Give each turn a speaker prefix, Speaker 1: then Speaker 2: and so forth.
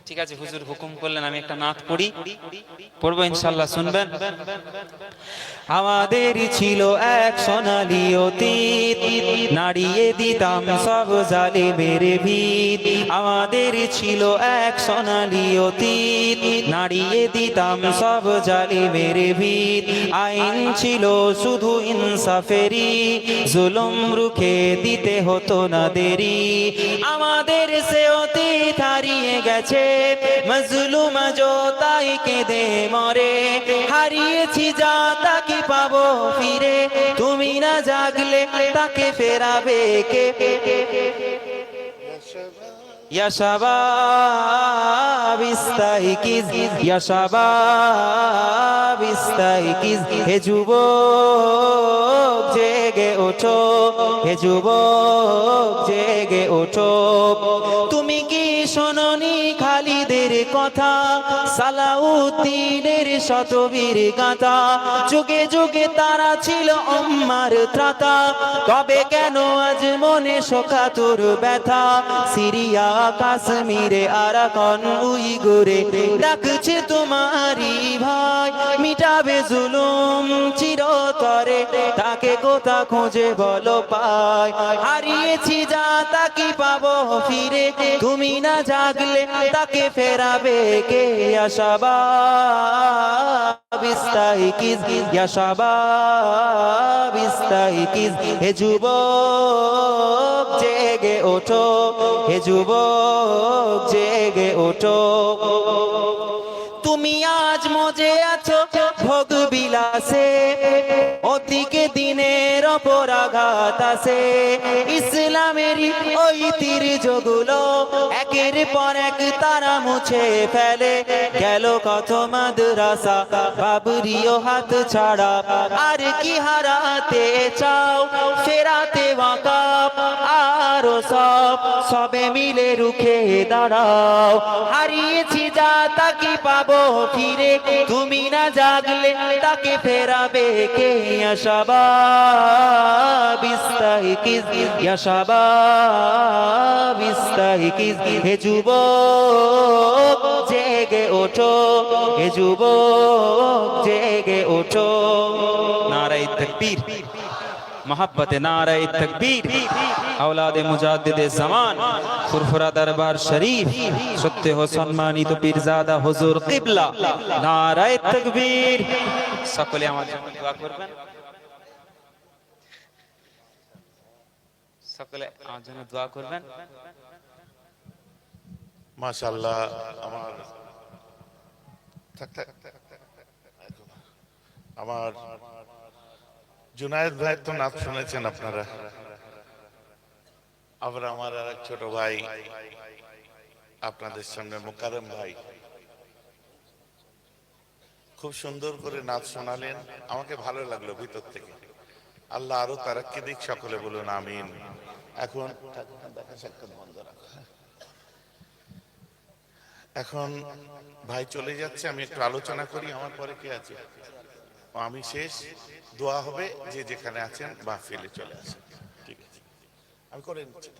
Speaker 1: ঠিক আছে, হুজুর হুকুম করলেন আমি একটা নাত পড়ি, পড়বো ইনশাআল্লাহ, শুনবেন। আমাদের ছিল এক সোনালী অতীত, নাড়িয়ে দিতাম সব জালিমের ভিত। আমাদের ছিল এক সোনালী অতীত, নাড়িয়ে দিতাম সব জালিমের ভিত। আইন ছিল শুধু ইনসাফেরি, জুলুম রুখে দিতে হতো না দেরি। আমাদের সে অতীত হারিয়ে গেছে, মজলুম আজও তাই কেঁদে মরে। হারিয়েছি যা তা কি পাবো ফিরে, তুমি না জাগলে তাকে ফেরাবে কে? ইয়া শাবাব ইস্তাইকিজ, ইয়া শাবাব ইস্তাইকিজ, হে যুবক জেগে ওঠো, হে যুবক জেগে ওঠো। তুমি কি শোনোনি খালিদের কথা, সালাউদ্দিনের শতবীর গাথা? যুগে যুগে তারা ছিল উম্মার ত্রাতা, কবে কেন আজ মনে শোকাতুর ব্যথা? সিরিয়া কাশ্মীরে আরাকান উইগুরে ডাকছে তোমারই ভাই, মিটাবে জুলুম চিরতরে, তাকে কোথা খুঁজে বলো পাই। হারিয়েছি যা তা কি পাবো ফিরে, তুমি না জাগলে তাকে ফেরাবে কে? ইয়া শাবাব ইস্তাইকিজ, ইয়া শাবাব ইস্তাইকিজ, হে যুবক জেগে ওঠো, হে যুবক জেগে ওঠো। তুমি আজ মজে আছো ভোগ বিলাসে, ওদিকে দিনের ওপর আঘাত আসে। ইসলামেরই ওই তীর্যগুলো একের পর এক তারা মুছে ফেলে। গেল কত মাদ্রাসা, বাবরিও হাত ছাড়া। আর কি হারাতে চাও, ফেরাতে ওয়াকাফ আরো সব, সবে মিলে রুখে দাঁড়াও। হারিয়েছি যা তা কি পাবো ফিরে, তুমি না জাগলে তাকে ফেরাবে কে? ইয়া শাবাব ইস্তাইকিজ, ইয়া শাবাব ইস্তাইকিজ, হে যুবক জেগে ওঠো, হে যুবক জেগে ওঠো। নারায়ে তাকবীর, मोहब्बत नारे तकबीर, औलादे मुजाद्दिदे ज़मान, फुरफुरा दरबार शरीफ, सत्य हो सम्मानित पीरजादा हुजूर किबला, नारे तकबीर। सकले आमार जন্য দোয়া করবেন, সকলে আমার জন্য দোয়া করবেন।
Speaker 2: মাশাআল্লাহ। আমার জুনায়েদ ভাই তো নাচ শুনেছেন আপনারা। আবার আমার আরেক ছোট ভাই আপনাদের সামনে মোকাররম ভাই খুব সুন্দর করে নাচ শোনালেন, আমাকে ভালো লাগলো ভিতর থেকে। আল্লাহ আরো তারাক্কি দিক, সকলে বলুন আমিন। এখন দেখা সাক্ষাৎ বন্ধ রাখো। এখন ভাই চলে যাচ্ছে, আমি একটু আলোচনা করি। আমার পরে কে আছে? আমি শেষ, দোয়া হবে, যে যেখানে আছেন মাহফিলে চলে আসেন। ঠিক আছে, আমি করে নিচ্ছি।